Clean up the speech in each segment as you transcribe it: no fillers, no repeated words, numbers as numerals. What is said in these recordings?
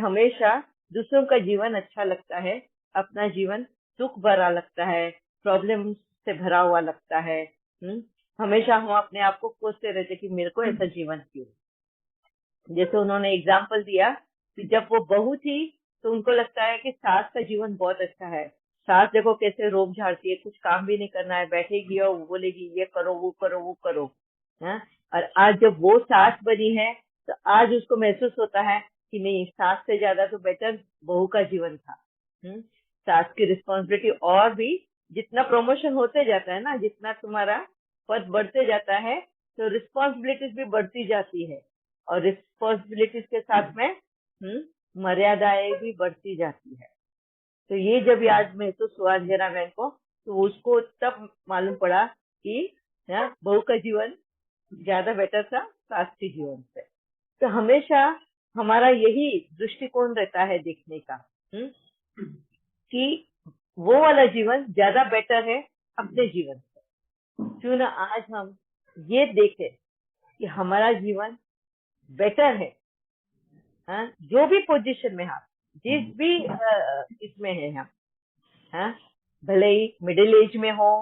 हमेशा दूसरों का जीवन अच्छा लगता है, अपना जीवन सुख भरा लगता है, प्रॉब्लम से भरा हुआ लगता है। हमेशा हम अपने आप को कोसते रहते कि मेरे को ऐसा जीवन क्यों। जैसे उन्होंने एग्जाम्पल दिया कि जब वो बहू थी तो उनको लगता है कि सास का जीवन बहुत अच्छा है। सास देखो कैसे रोब झाड़ती है, कुछ काम भी नहीं करना है, बैठेगी और वो बोलेगी ये करो वो करो वो करो। हाँ? और आज जब वो सास बनी है तो आज उसको महसूस होता है कि नहीं, सास से ज्यादा तो बेटर बहू का जीवन था। सास की रिस्पॉन्सिबिलिटी, और भी जितना प्रमोशन होते जाता है ना, जितना तुम्हारा पद बढ़ते जाता है तो रिस्पॉन्सिबिलिटीज भी बढ़ती जाती है, और रिस्पॉन्सिबिलिटीज के साथ में मर्यादाएं भी बढ़ती जाती है। तो ये जब आज महसूस हुआ अंजना बहन को, तो उसको तब मालूम पड़ा कि बहू का जीवन ज्यादा बेटर था सास के जीवन से। तो हमेशा हमारा यही दृष्टिकोण रहता है देखने का, कि वो वाला जीवन ज्यादा बेटर है अपने जीवन से। क्यों ना आज हम ये देखें कि हमारा जीवन बेटर है। जो भी पोजीशन में आप, जिस भी इसमें है हम, भले ही मिडिल एज में हो,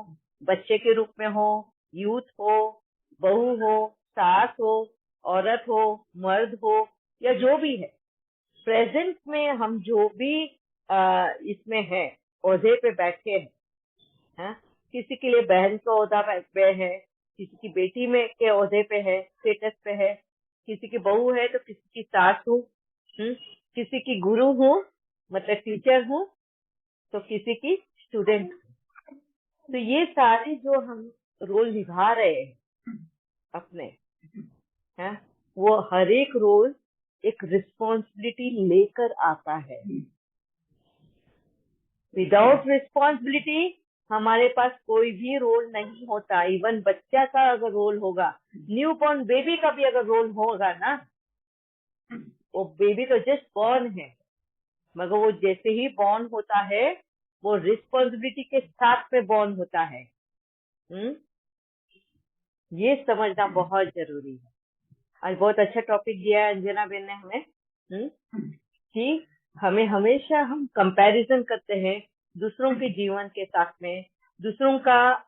बच्चे के रूप में हो, यूथ हो, बहू हो, सास हो, औरत हो, मर्द हो, या जो भी है, प्रेजेंट में हम जो भी इसमें है, ओहदे पे बैठे हैं, किसी के लिए बहन का ओहदा पे है, किसी की बेटी में के ओहदे पे है, स्टेटस पे है, किसी की बहू है तो किसी की सास हूँ, किसी की गुरु हूँ मतलब टीचर हूँ, तो किसी की स्टूडेंट। तो ये सारे जो हम रोल निभा रहे हैं अपने, हैं, वो हर एक रोल एक रिस्पॉन्सिबिलिटी लेकर आता है। विदाउट रिस्पॉन्सिबिलिटी हमारे पास कोई भी रोल नहीं होता। इवन बच्चा का अगर रोल होगा, न्यू बॉर्न बेबी का भी अगर रोल होगा ना, वो बेबी तो जस्ट बॉर्न है, मगर वो जैसे ही बॉर्न होता है वो रिस्पॉन्सिबिलिटी के साथ में बॉर्न होता है। ये समझना बहुत जरूरी है। आज बहुत अच्छा टॉपिक दिया है अंजना बेन ने हमें, कि हमें हमेशा हम कंपैरिजन करते हैं दूसरों के जीवन के साथ में, दूसरों का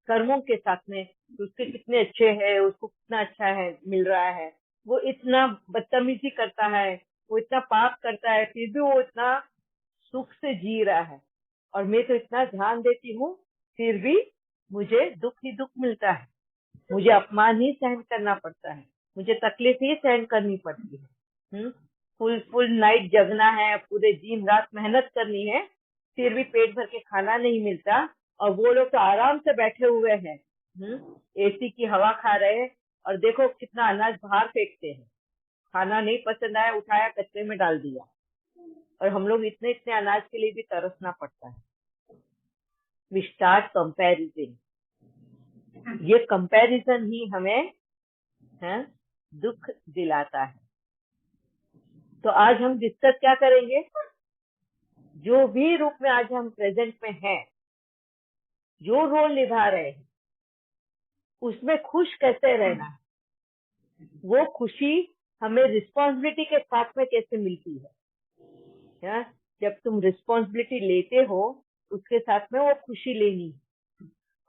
कर्मों के साथ में, उसके कितने अच्छे हैं, उसको कितना अच्छा है मिल रहा है, वो इतना बदतमीजी करता है, वो इतना पाप करता है, फिर भी वो इतना सुख से जी रहा है, और मैं तो इतना ध्यान देती हूँ फिर भी मुझे दुख ही दुख मिलता है, मुझे अपमान ही सहन करना पड़ता है, मुझे तकलीफ ही सहन करनी पड़ती है। फुल नाइट जगना है, पूरे दिन रात मेहनत करनी है, फिर भी पेट भर के खाना नहीं मिलता, और वो लोग तो आराम से बैठे हुए हैं, एसी की हवा खा रहे हैं, और देखो कितना अनाज बाहर फेंकते हैं। खाना नहीं पसंद आया, उठाया कचरे में डाल दिया, और हम लोग इतने इतने अनाज के लिए भी तरसना पड़ता है। We start comparison. ये कंपैरिजन ही हमें दुख दिलाता है। तो आज हम डिस्कस क्या करेंगे, जो भी रूप में आज हम प्रेजेंट में हैं, जो रोल निभा रहे हैं, उसमें खुश कैसे रहना है, वो खुशी हमें रिस्पॉन्सिबिलिटी के साथ में कैसे मिलती है। जब तुम रिस्पॉन्सिबिलिटी लेते हो, उसके साथ में वो खुशी लेनी है,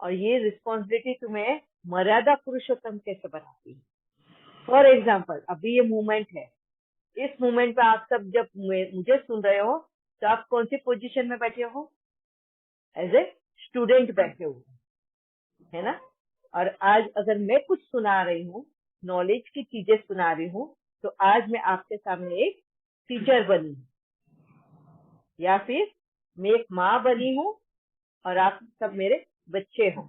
और ये रिस्पॉन्सिबिलिटी तुम्हें मर्यादा पुरुषोत्तम कैसे बनाती है। फॉर एग्जाम्पल, अभी ये मूवमेंट है, इस मूवमेंट पे आप सब जब मुझे सुन रहे हो, तो आप कौन सी पोजीशन में बैठे हो, एज ए स्टूडेंट बैठे हो, है ना। और आज अगर मैं कुछ सुना रही हूँ, नॉलेज की चीजें सुना रही हूँ, तो आज मैं आपके सामने एक टीचर बनी हूँ, या फिर मैं एक माँ बनी हूँ और आप सब मेरे बच्चे हो।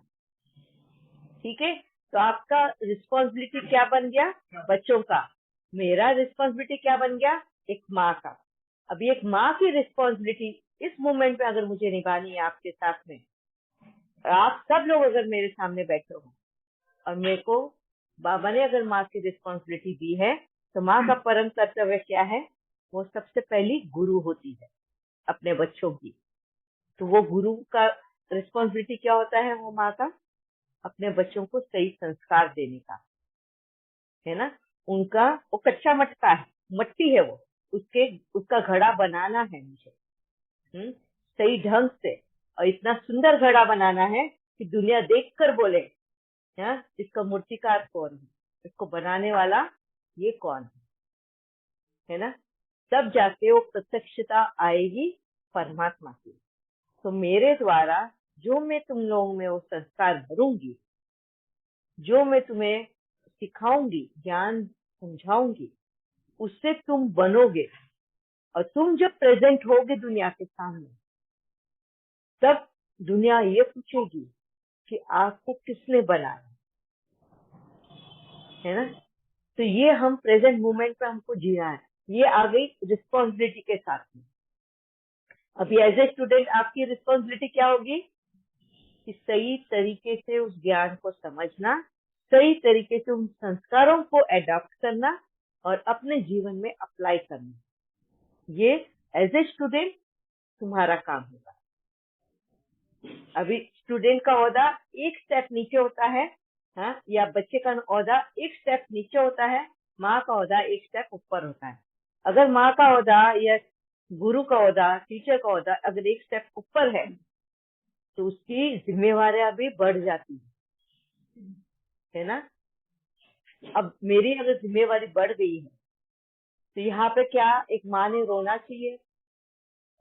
ठीक है, तो आपका रिस्पॉन्सिबिलिटी क्या बन गया, बच्चों का। मेरा रिस्पॉन्सिबिलिटी क्या बन गया, एक माँ का। अभी एक माँ की रिस्पॉन्सिबिलिटी इस मोमेंट पे अगर मुझे निभानी है आपके साथ में, आप सब लोग अगर मेरे सामने बैठे हो, और मेरे को बाबा ने अगर माँ की रिस्पॉन्सिबिलिटी दी है, तो माँ का परम कर्तव्य क्या है, वो सबसे पहली गुरु होती है अपने बच्चों की। तो वो गुरु का रिस्पॉन्सिबिलिटी क्या होता है, वो माँ का अपने बच्चों को सही संस्कार देने का, है ना। उनका वो कच्चा मटका है, मट्टी है वो, उसका घड़ा बनाना है मुझे, सही ढंग से, और इतना सुंदर घड़ा बनाना है कि दुनिया देखकर बोले, इसका मूर्तिकार कौन है, इसको बनाने वाला ये कौन है ना। तब जाके वो प्रत्यक्षता आएगी परमात्मा की। तो मेरे द्वारा जो मैं तुम लोगों में वो संस्कार भरूंगी, जो मैं तुम्हें सिखाऊंगी, ज्ञान समझाऊंगी, उससे तुम बनोगे। और तुम जब प्रेजेंट होगे दुनिया के सामने, तब दुनिया ये पूछेगी कि आपको किसने बनाया, है ना। तो ये हम प्रेजेंट मोमेंट पे हमको जीना है। ये आ गई रिस्पॉन्सिबिलिटी के साथ में। अभी एज ए स्टूडेंट आपकी रिस्पॉन्सिबिलिटी क्या होगी कि सही तरीके से उस ज्ञान को समझना, सही तरीके से उन संस्कारों को एडॉप्ट करना और अपने जीवन में अप्लाई करना। ये एज ए स्टूडेंट तुम्हारा काम होगा। अभी स्टूडेंट का ओहदा एक स्टेप नीचे होता है, या बच्चे का ओहदा एक स्टेप नीचे होता है, माँ का ओहदा एक स्टेप ऊपर होता है। अगर माँ का ओहदा या गुरु का ओहदा, टीचर का ओहदा अगर एक स्टेप ऊपर है, तो उसकी जिम्मेवारियां भी बढ़ जाती है ना। अब मेरी अगर जिम्मेवारी बढ़ गई है, तो यहाँ पे क्या एक माँ ने रोना चाहिए,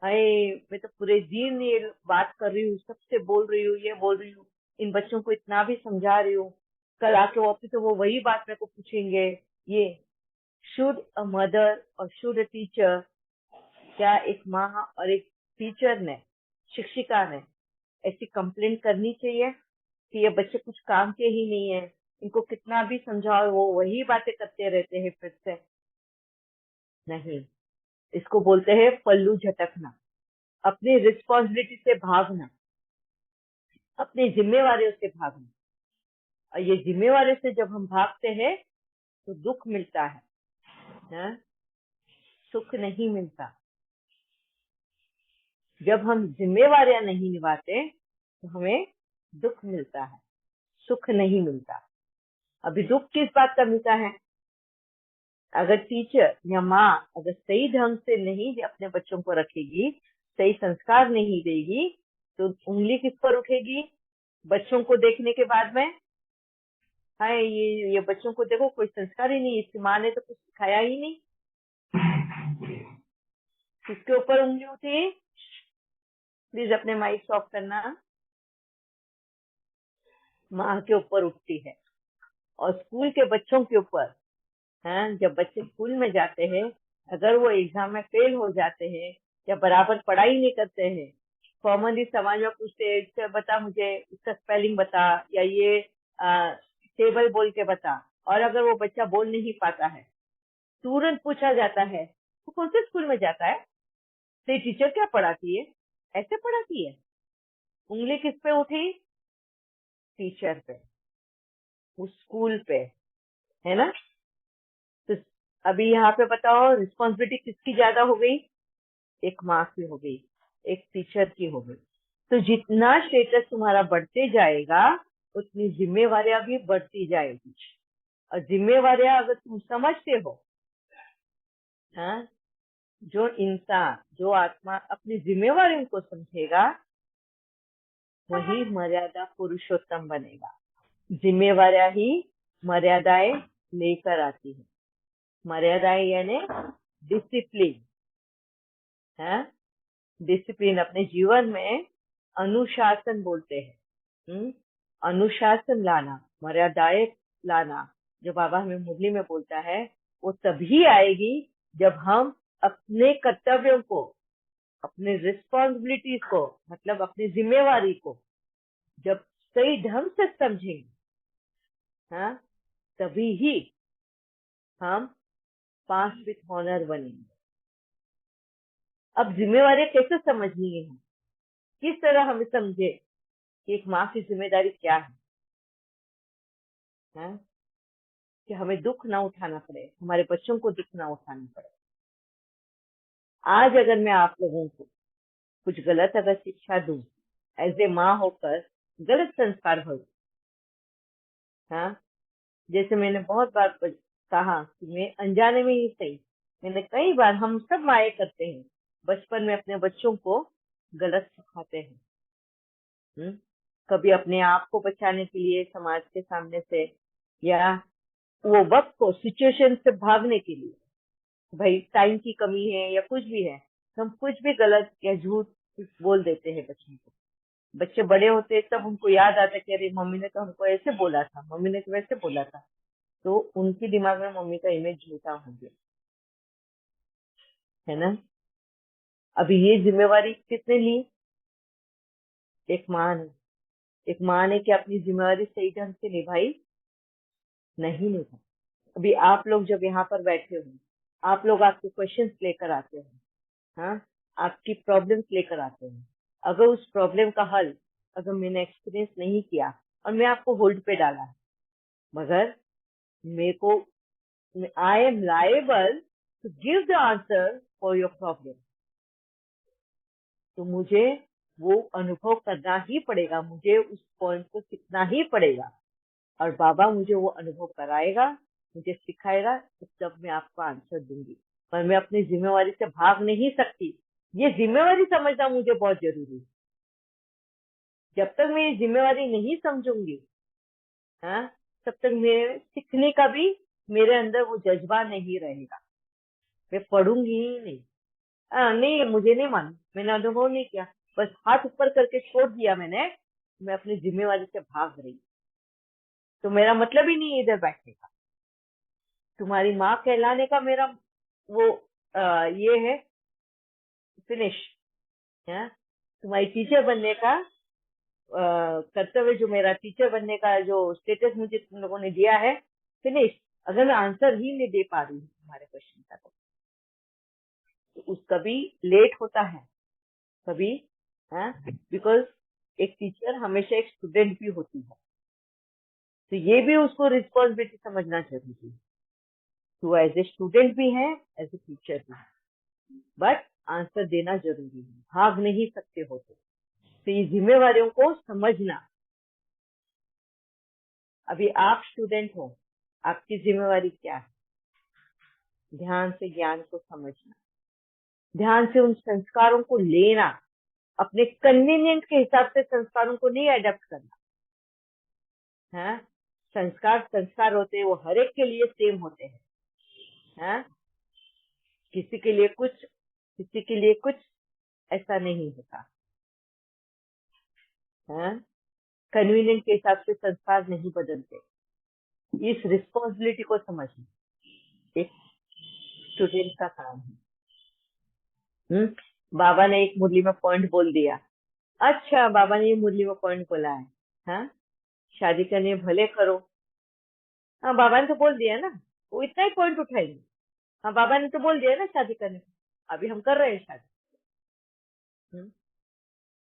अरे मैं तो पूरे दिन ये बात कर रही हूँ, सबसे बोल रही हूँ, ये बोल रही हूँ, इन बच्चों को इतना भी समझा रही हूँ, कल आके वापस तो वो वही बात मेरे को पूछेंगे। ये शुड अ मदर और शुड अ टीचर, क्या एक माँ और एक टीचर ने, शिक्षिका ने ऐसी कंप्लेंट करनी चाहिए कि ये बच्चे कुछ काम के ही नहीं है, इनको कितना भी समझाओ वो वही बातें करते रहते हैं फिर से? नहीं, इसको बोलते हैं पल्लू झटकना, अपनी रिस्पॉन्सिबिलिटी से भागना, अपनी जिम्मेवारियों से भागना। और ये जिम्मेवारियों से जब हम भागते हैं तो दुख मिलता है ना? सुख नहीं मिलता। जब हम जिम्मेवारियां नहीं निभाते तो हमें दुख मिलता है, सुख नहीं मिलता। अभी दुख किस बात का मिलता है? अगर टीचर या माँ अगर सही ढंग से नहीं अपने बच्चों को रखेगी, सही संस्कार नहीं देगी, तो उंगली किस पर उठेगी? बच्चों को देखने के बाद में, हाय ये बच्चों को देखो, कोई संस्कार ही नहीं, इसकी माँ ने तो कुछ सिखाया ही नहीं। किसके ऊपर उंगली उठी? प्लीज अपने माइक ऑफ करना। माँ के ऊपर उठती है। और स्कूल के बच्चों के ऊपर, जब बच्चे स्कूल में जाते हैं, अगर वो एग्जाम में फेल हो जाते हैं या बराबर पढ़ाई नहीं करते हैं, कॉमनली समाज में पूछते हैं, बता मुझे इसका स्पेलिंग बता, या ये टेबल बोल के बता, और अगर वो बच्चा बोल नहीं पाता है, तुरंत पूछा जाता है वो कौन से स्कूल में जाता है, तेरी टीचर क्या पढ़ाती है, ऐसे पढ़ाती है? उंगली किस पे उठी? टीचर पे, उस स्कूल पे, है ना। तो अभी यहाँ पे बताओ रिस्पॉन्सिबिलिटी किसकी ज्यादा हो गई? एक माँ की हो गई, एक टीचर की हो गई। तो जितना स्टेटस तुम्हारा बढ़ते जाएगा, उतनी जिम्मेवारियां भी बढ़ती जाएगी। और जिम्मेवारियां अगर तुम समझते हो, जो इंसान, जो आत्मा अपनी जिम्मेवारियों को समझेगा, वही मर्यादा पुरुषोत्तम बनेगा। जिम्मेवारियां ही मर्यादाएं लेकर आती है। मर्यादाएं यानी डिसिप्लिन, है डिसिप्लिन। अपने जीवन में अनुशासन बोलते हैं, अनुशासन लाना, मर्यादाएं लाना, जो बाबा हमें मुरली में बोलता है, वो तभी आएगी जब हम अपने कर्तव्यों को, अपने रिस्पॉन्सिबिलिटीज को, मतलब अपनी जिम्मेवारी को जब सही ढंग से समझेंगे, तभी ही हम पास विथ ऑनर बनेंगे। अब जिम्मेवारियां कैसे समझनी है, किस तरह हमें समझे कि एक माँ की जिम्मेदारी क्या है, कि हमें दुख ना उठाना पड़े, हमारे बच्चों को दुख ना उठाना पड़े। आज अगर मैं आप लोगों को कुछ गलत अगर शिक्षा दूं, एज ए माँ होकर गलत संस्कार हो, जैसे मैंने बहुत बार कहा कि मैं अनजाने में ही सही मैंने कई बार, हम सब माए करते हैं, बचपन में अपने बच्चों को गलत सिखाते हैं। कभी अपने आप को बचाने के लिए समाज के सामने से, या वो वक्त को, सिचुएशन से भागने के लिए, भाई टाइम की कमी है या कुछ भी है, तो हम कुछ भी गलत या झूठ बोल देते हैं बच्चों को। बच्चे बड़े होते हैं तब उनको याद आता है कि अरे मम्मी ने तो हमको ऐसे बोला था, मम्मी ने तो वैसे बोला था, तो उनके दिमाग में मम्मी का इमेज झूठा हो गया, है ना। अभी ये जिम्मेवारी किसने ली? एक माँ ने। एक माँ ने क्या अपनी जिम्मेवारी सही ढंग से निभाई? नहीं निभाई। अभी आप लोग जब यहाँ पर बैठे हो, आप लोग आपके क्वेश्चंस लेकर आते हो, हाँ, आपकी प्रॉब्लम्स लेकर आते हो। अगर उस प्रॉब्लम का हल, अगर मैंने एक्सपीरियंस नहीं किया और मैं आपको होल्ड पे डाला है, मगर मेरे को, I am liable to give the answer for your problem, तो मुझे वो अनुभव करना ही पड़ेगा, मुझे उस पॉइंट को सीखना ही पड़ेगा, और बाबा मुझे वो अनुभव कराएगा, मुझे सिखाएगा, तो तब मैं आपको आंसर दूंगी। पर मैं अपनी जिम्मेवारी से भाग नहीं सकती। ये जिम्मेवारी समझना मुझे बहुत जरूरी है। जब तक मैं ये जिम्मेवारी नहीं समझूंगी, हाँ, तब तक मैं सीखने का भी मेरे अंदर वो जज्बा नहीं रहेगा। मैं पढ़ूंगी ही नहीं। नहीं, मुझे नहीं मालूम, मैंने अनुभव नहीं किया, बस हाथ ऊपर करके छोड़ दिया मैंने, मैं अपनी जिम्मेवारी से भाग रही, तो मेरा मतलब ही नहीं है इधर बैठने का। तुम्हारी माँ कहलाने का मेरा वो ये है फिनिश है। तुम्हारी टीचर बनने का कर्तव्य, जो मेरा टीचर बनने का जो स्टेटस मुझे तुम लोगों ने दिया है, फिनिश। अगर मैं आंसर ही नहीं दे पा रही हूँ तुम्हारे क्वेश्चन का, तो उस कभी लेट होता है, कभी, है, बिकॉज एक टीचर हमेशा एक स्टूडेंट भी होती है, तो ये भी उसको रिस्पॉन्सिबिलिटी समझना जरूरी है। तो एज ए स्टूडेंट भी है, एज ए टीचर भी है, बट आंसर देना जरूरी है, भाग नहीं सकते हो तो ये जिम्मेवारियों को समझना। अभी आप स्टूडेंट हो, आपकी जिम्मेवारी क्या है? ध्यान से ज्ञान को समझना, ध्यान से उन संस्कारों को लेना, अपने कन्वीनियंट के हिसाब से संस्कारों को नहीं अडेप्ट करना है। संस्कार संस्कार होते हैं, वो हर एक के लिए सेम होते हैं, है? किसी के लिए कुछ, किसी के लिए कुछ, ऐसा नहीं होता है। कन्वीनियंट के हिसाब से संस्कार नहीं बदलते। इस रिस्पॉन्सिबिलिटी को समझना एक स्टूडेंट का काम है। बाबा ने एक मुरली में पॉइंट बोल दिया, अच्छा बाबा ने ये मुरली में पॉइंट बोला है, हाँ, शादी करनी है भले करो। हाँ, बाबा ने तो बोल दिया ना, वो इतना ही पॉइंट उठाएंगे। हाँ, बाबा ने तो बोल दिया ना शादी करने को, अभी हम कर रहे हैं शादी।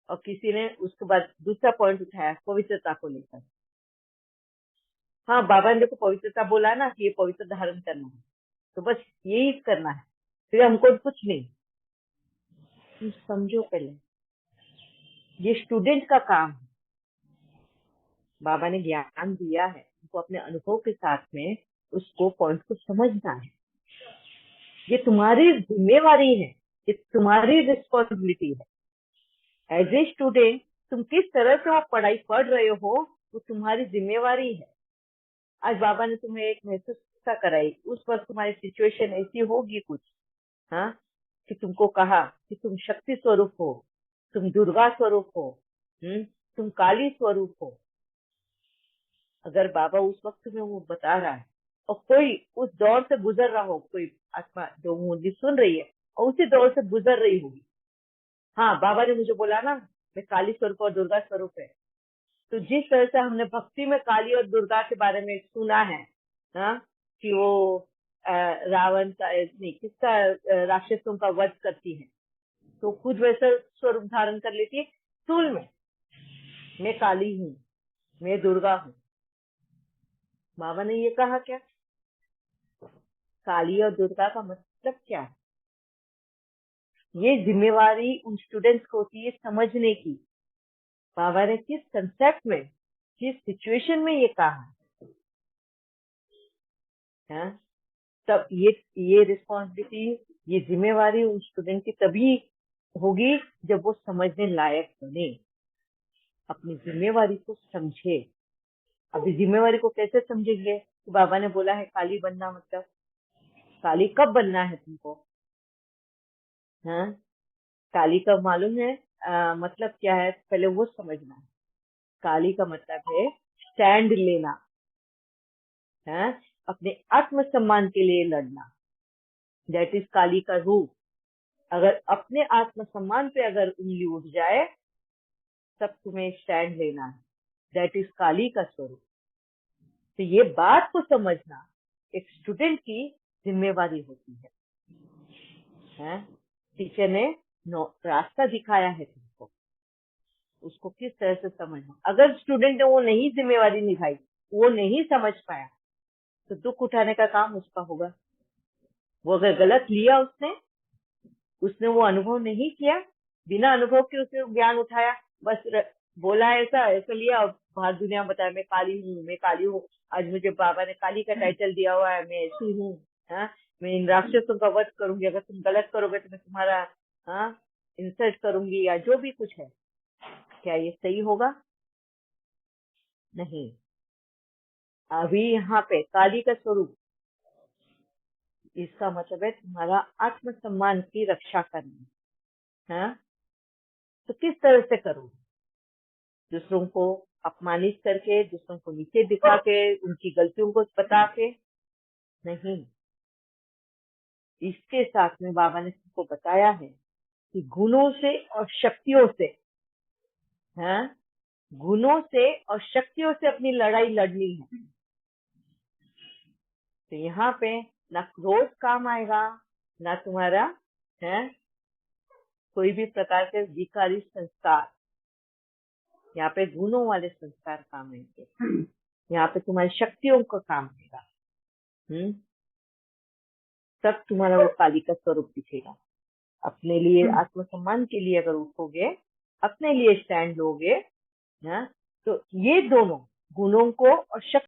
और किसी ने उसके बाद दूसरा पॉइंट उठाया पवित्रता को लेकर। हाँ, बाबा ने देखो पवित्रता बोला ना कि ये पवित्र धारण करना है, तो बस यही करना है, फिर हमको कुछ नहीं। तुम समझो पहले, ये स्टूडेंट का काम है। बाबा ने ज्ञान दिया है, उनको अपने अनुभव के साथ में उसको पॉइंट को समझना है। ये तुम्हारी जिम्मेवारी है, ये तुम्हारी रिस्पॉन्सिबिलिटी है। एज ए स्टूडेंट तुम किस तरह से वो पढ़ाई पढ़ रहे हो, वो तुम्हारी जिम्मेवारी है। आज बाबा ने तुम्हें एक महसूस कराई, उस वक्त तुम्हारी सिचुएशन ऐसी होगी कुछ, हाँ, कि तुमको कहा कि तुम शक्ति स्वरूप हो, तुम दुर्गा स्वरूप हो, तुम काली स्वरूप हो। अगर बाबा उस वक्त तुम्हें वो बता रहा है, और कोई उस दौर से गुजर रहा हो, कोई आत्मा जो मुझे सुन रही है और उसी दौर से गुजर रही होगी, हाँ, बाबा ने मुझे बोला ना मैं काली स्वरूप और दुर्गा स्वरूप है, तो जिस तरह से हमने भक्ति में काली और दुर्गा के बारे में सुना है, हाँ, कि वो रावण का नहीं, किसका, राक्षसों का वध करती है, तो खुद वैसा स्वरूप धारण कर लेती है स्थूल में, मैं काली हूँ, मैं दुर्गा हूँ। बाबा ने ये कहा क्या? काली और दुर्गा का मतलब क्या है? ये जिम्मेवारी उन स्टूडेंट्स को होती है समझने की, बाबा ने किस कंसेप्ट में, किस सिचुएशन में ये कहा है। तब ये रिस्पॉन्सिबिलिटी, ये जिम्मेवारी उन स्टूडेंट की तभी होगी जब वो समझने लायक बने, अपनी जिम्मेवारी को समझे। अभी जिम्मेवारी को कैसे समझेंगे? तो बाबा ने बोला है काली बनना, मतलब काली कब बनना है तुमको? हाँ, काली का मालूम है मतलब क्या है? पहले वो समझना है। काली का मतलब है स्टैंड लेना, है अपने आत्मसम्मान के लिए लड़ना। दैट इज काली का रूप। अगर अपने आत्मसम्मान पे अगर उंगली उठ जाए तब तुम्हें स्टैंड लेना है। दैट इज काली का स्वरूप। तो ये बात को समझना एक स्टूडेंट की जिम्मेवारी होती है? टीचर ने रास्ता दिखाया है तुमको, उसको किस तरह से समझना। अगर स्टूडेंट ने वो नहीं जिम्मेवारी निभाई, वो नहीं समझ पाया, तो दुख उठाने का काम उसका होगा। वो अगर गलत लिया उसने वो अनुभव नहीं किया, बिना अनुभव के उसने ज्ञान उठाया, बस बोला ऐसा ऐसा लिया और बाहर दुनिया बताया मैं काली हूँ, मैं काली हूँ, आज मुझे बाबा ने काली का टाइटल दिया हुआ है, मैं ऐसी हूँ। हाँ, मैं इन राक्षसों का वध करूंगी, अगर तुम गलत करोगे तो मैं तुम्हारा इंसल्ट करूंगी, या जो भी कुछ है। क्या ये सही होगा? नहीं। अभी यहाँ पे काली का स्वरूप, इसका मतलब है तुम्हारा आत्मसम्मान की रक्षा करनी। हाँ, तो किस तरह से करो? दूसरों को अपमानित करके, दूसरों को नीचे दिखा के, उनकी गलतियों को बता के नहीं। इसके साथ में बाबा ने सबको बताया है कि गुणों से और शक्तियों से, हाँ, गुणों से और शक्तियों से अपनी लड़ाई लड़नी है। तो यहाँ पे ना क्रोध काम आएगा, ना तुम्हारा है कोई भी प्रकार के विकारी संस्कार। यहाँ पे गुणों वाले संस्कार काम आएंगे, यहाँ पे तुम्हारी शक्तियों का काम आएगा। तब तुम्हारा वो काली का स्वरूप दिखेगा। अपने लिए आत्मसम्मान के लिए अगर उठोगे, अपने लिए स्टैंड लोगे, तो ये दोनों गुणों को और शक्ति